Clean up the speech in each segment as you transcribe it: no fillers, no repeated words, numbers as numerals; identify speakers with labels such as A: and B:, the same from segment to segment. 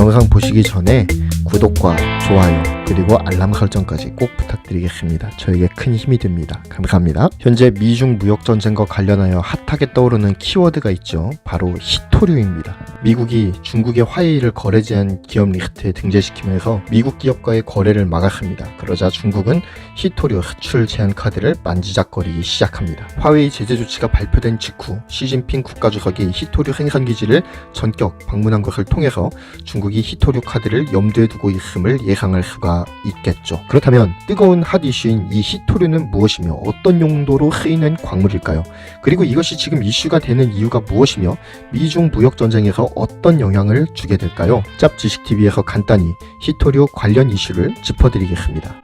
A: 영상 보시기 전에 구독과 좋아요 그리고 알람 설정까지 꼭 부탁드리겠습니다. 저에게 큰 힘이 됩니다. 감사합니다. 현재 미중 무역전쟁과 관련하여 핫하게 떠오르는 키워드가 있죠. 바로 히토류입니다. 미국이 중국의 화웨이를 거래 제한 기업 리스트에 등재시키면서 미국 기업과의 거래를 막았습니다. 그러자 중국은 히토류 수출 제한 카드를 만지작거리기 시작합니다. 화웨이 제재 조치가 발표된 직후 시진핑 국가주석이 히토류 생산기지를 전격 방문한 것을 통해서 중국이 히토류 카드를 염두에 두고 있음을 예상할 수가 있겠죠. 그렇다면 뜨거운 핫 이슈인 이 히토류는 무엇이며 어떤 용도로 쓰이는 광물일까요? 그리고 이것이 지금 이슈가 되는 이유가 무엇이며 미중 무역전쟁에서 어떤 영향을 주게 될까요? 짭지식TV에서 간단히 히토류 관련 이슈를 짚어드리겠습니다.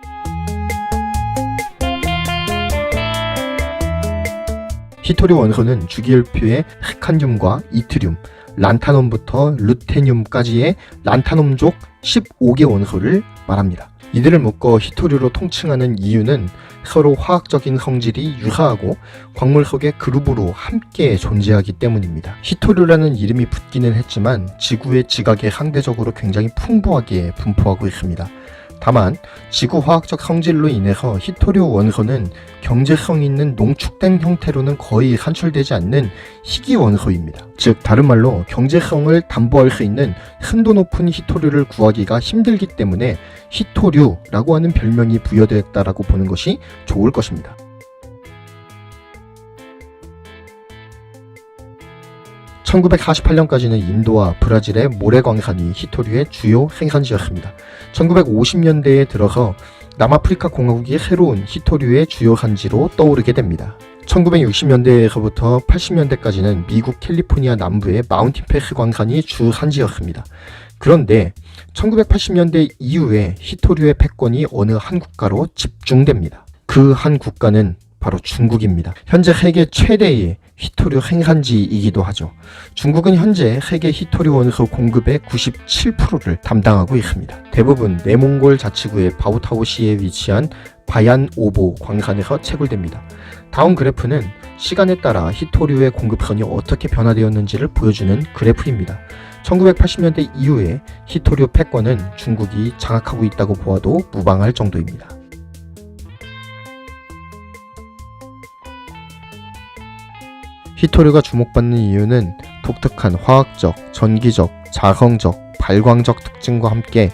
A: 히토류 원소는 주기율표의 스칸듐과 이트륨, 란타늄부터 루테늄까지의 란타늄족 15개 원소를 말합니다. 이들을 묶어 히토류로 통칭하는 이유는 서로 화학적인 성질이 유사하고 광물 속의 그룹으로 함께 존재하기 때문입니다. 히토류라는 이름이 붙기는 했지만 지구의 지각에 상대적으로 굉장히 풍부하게 분포하고 있습니다. 다만 지구 화학적 성질로 인해서 히토류 원소는 경제성 있는 농축된 형태로는 거의 산출되지 않는 희귀 원소입니다. 즉 다른 말로 경제성을 담보할 수 있는 순도 높은 히토류를 구하기가 힘들기 때문에 히토류라고 하는 별명이 부여되었다라고 보는 것이 좋을 것입니다. (1948년까지는) 인도와 브라질의 모래광산이 히토류의 주요 생산지였습니다. 1950년대에 들어서 남아프리카 공화국이 새로운 히토류의 주요 산지로 떠오르게 됩니다. 1960년대에서부터 80년대까지는 미국 캘리포니아 남부의 마운틴 패스 광산이 주 산지였습니다. 그런데 1980년대 이후에 히토류의 패권이 어느 한 국가로 집중됩니다. 그 한 국가는 바로 중국입니다. 현재 세계 최대의 히토류 생산지이기도 하죠. 중국은 현재 세계 히토류 원소 공급의 97%를 담당하고 있습니다. 대부분 내몽골 자치구의 바오타오시에 위치한 바얀오보 광산에서 채굴됩니다. 다음 그래프는 시간에 따라 히토류의 공급선이 어떻게 변화되었는지를 보여주는 그래프입니다. 1980년대 이후에 히토류 패권은 중국이 장악하고 있다고 보아도 무방할 정도입니다. 히토류가 주목받는 이유는 독특한 화학적, 전기적, 자성적, 발광적 특징과 함께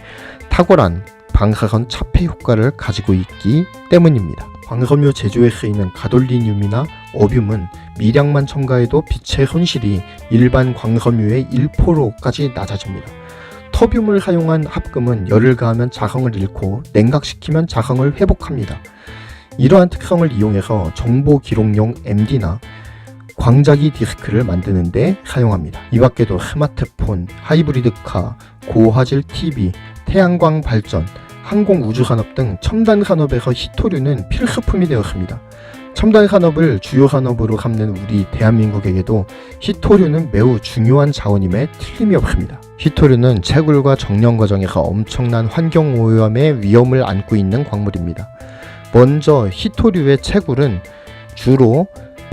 A: 탁월한 방사선 차폐 효과를 가지고 있기 때문입니다. 광섬유 제조에 쓰이는 가돌리늄이나 어뷸은 미량만 첨가해도 빛의 손실이 일반 광섬유의 1%까지 낮아집니다. 터뷸을 사용한 합금은 열을 가하면 자성을 잃고 냉각시키면 자성을 회복합니다. 이러한 특성을 이용해서 정보 기록용 MD나 광자기 디스크를 만드는 데 사용합니다. 이 밖에도 스마트폰, 하이브리드카, 고화질 TV, 태양광 발전, 항공우주산업 등 첨단 산업에서 히토류는 필수품이 되었습니다. 첨단 산업을 주요 산업으로 삼는 우리 대한민국에게도 히토류는 매우 중요한 자원임에 틀림이 없습니다. 히토류는 채굴과 정령 과정에서 엄청난 환경오염의 위험을 안고 있는 광물입니다. 먼저 히토류의 채굴은 주로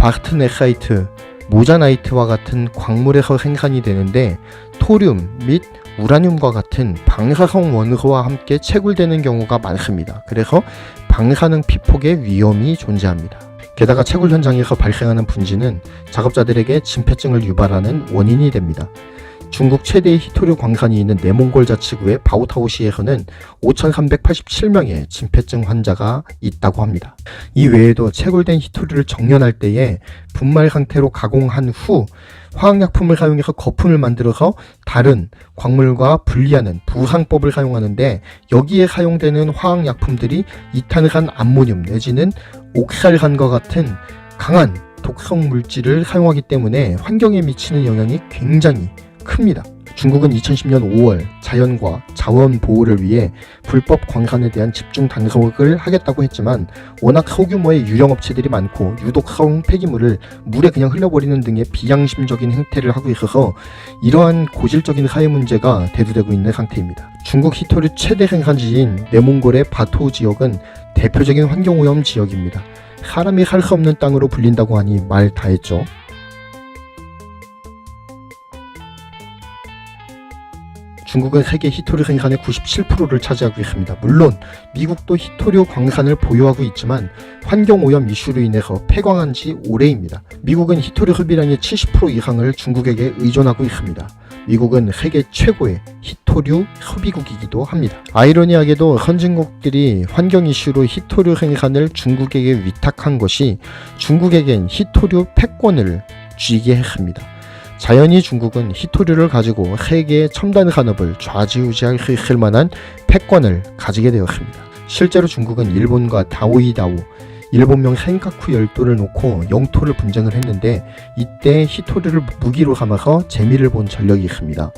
A: 바스트네사이트, 모자나이트와 같은 광물에서 생산이 되는데 토륨 및 우라늄과 같은 방사성 원소와 함께 채굴되는 경우가 많습니다. 그래서 방사능 피폭의 위험이 존재합니다. 게다가 채굴 현장에서 발생하는 분진은 작업자들에게 진폐증을 유발하는 원인이 됩니다. 중국 최대의 히토류 광산이 있는 내몽골 자치구의 바오타오시에서는 5,387명의 진폐증 환자가 있다고 합니다. 이 외에도 채굴된 히토류를 정련할 때에 분말 상태로 가공한 후 화학약품을 사용해서 거품을 만들어서 다른 광물과 분리하는 부상법을 사용하는데 여기에 사용되는 화학약품들이 이탄산 암모늄 내지는 옥살산과 같은 강한 독성 물질을 사용하기 때문에 환경에 미치는 영향이 굉장히 큽니다. 중국은 2010년 5월 자연과 자원 보호를 위해 불법 광산에 대한 집중 단속을 하겠다고 했지만 워낙 소규모의 유령업체들이 많고 유독성 폐기물을 물에 그냥 흘려버리는 등의 비양심적인 행태를 하고 있어서 이러한 고질적인 사회 문제가 대두되고 있는 상태입니다. 중국 히토류 최대 생산지인 내몽골의 바토 지역은 대표적인 환경오염 지역입니다. 사람이 살 수 없는 땅으로 불린다고 하니 말 다했죠. 중국은 세계 히토류 생산의 97%를 차지하고 있습니다. 물론 미국도 히토류 광산을 보유하고 있지만 환경오염 이슈로 인해서 폐광한 지 오래입니다. 미국은 히토류 흡입량의 70% 이상을 중국에게 의존하고 있습니다. 미국은 세계 최고의 히토류 소비국이기도 합니다. 아이러니하게도 선진국들이 환경 이슈로 히토류 생산을 중국에게 위탁한 것이 중국에겐 히토류 패권을 쥐게 했습니다. 자연히 중국은 히토류를 가지고 세계의 첨단 산업을 좌지우지할 수 있을 만한 패권을 가지게 되었습니다. 실제로 중국은 일본과 다오이다오, 일본명 센카쿠 열도를 놓고 영토를 분쟁을 했는데 이때 히토류를 무기로 삼아서 재미를 본 전력이 있습니다.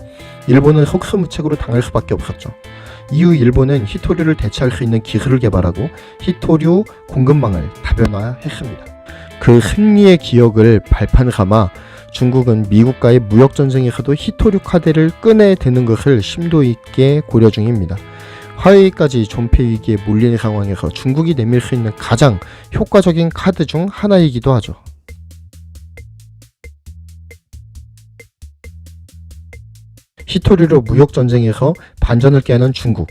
A: 일본은 속수무책으로 당할 수밖에 없었죠. 이후 일본은 히토류를 대체할 수 있는 기술을 개발하고 히토류 공급망을 다변화했습니다. 그 승리의 기억을 발판 삼아 중국은 미국과의 무역전쟁에서도 히토류 카드를 꺼내드는 것을 심도 있게 고려 중입니다. 화웨이까지 존폐 위기에 몰리는 상황에서 중국이 내밀 수 있는 가장 효과적인 카드 중 하나이기도 하죠. 히토류로 무역전쟁에서 반전을 깨는 중국.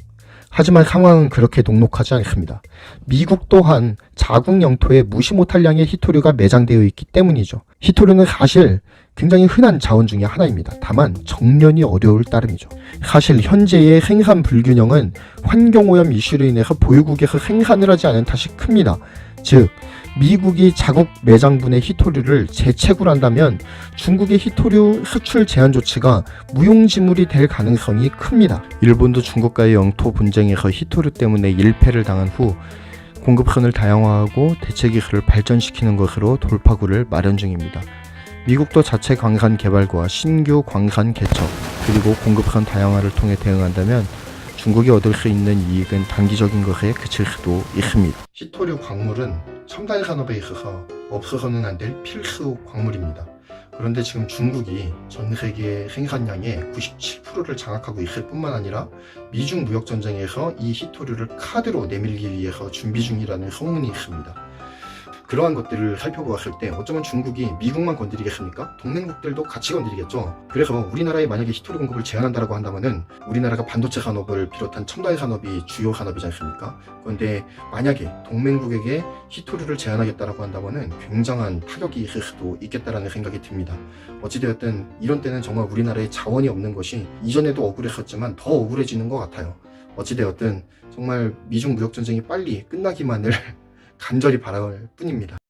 A: 하지만 상황은 그렇게 녹록하지 않습니다. 미국 또한 자국 영토에 무시 못할 양의 히토류가 매장되어 있기 때문이죠. 히토류는 사실 굉장히 흔한 자원 중에 하나입니다. 다만 정년이 어려울 따름이죠. 사실 현재의 생산 불균형은 환경오염 이슈로 인해서 보유국에서 생산을 하지 않은 탓이 큽니다. 즉 미국이 자국 매장분의 히토류를 재채굴한다면 중국의 히토류 수출 제한 조치가 무용지물이 될 가능성이 큽니다. 일본도 중국과의 영토 분쟁에서 히토류 때문에 일패를 당한 후 공급선을 다양화하고 대체 기술을 발전시키는 것으로 돌파구를 마련 중입니다. 미국도 자체 광산 개발과 신규 광산 개척 그리고 공급선 다양화를 통해 대응한다면 중국이 얻을 수 있는 이익은 단기적인 것에 그칠 수도 있습니다. 히토류 광물은 첨단 산업에 있어서 없어서는 안 될 필수 광물입니다. 그런데 지금 중국이 전 세계 생산량의 97%를 장악하고 있을 뿐만 아니라 미중 무역전쟁에서 이 히토류를 카드로 내밀기 위해서 준비 중이라는 소문이 있습니다. 그러한 것들을 살펴보았을 때 어쩌면 중국이 미국만 건드리겠습니까? 동맹국들도 같이 건드리겠죠. 그래서 우리나라에 만약에 히토류 공급을 제한한다고 한다면은 우리나라가 반도체 산업을 비롯한 첨단 산업이 주요 산업이지 않습니까? 그런데 만약에 동맹국에게 히토류를 제한하겠다라고 한다면은 굉장한 타격이 있을 수도 있겠다라는 생각이 듭니다. 어찌되었든 이런 때는 정말 우리나라에 자원이 없는 것이 이전에도 억울했었지만 더 억울해지는 것 같아요. 어찌되었든 정말 미중 무역전쟁이 빨리 끝나기만을 간절히 바랄 뿐입니다.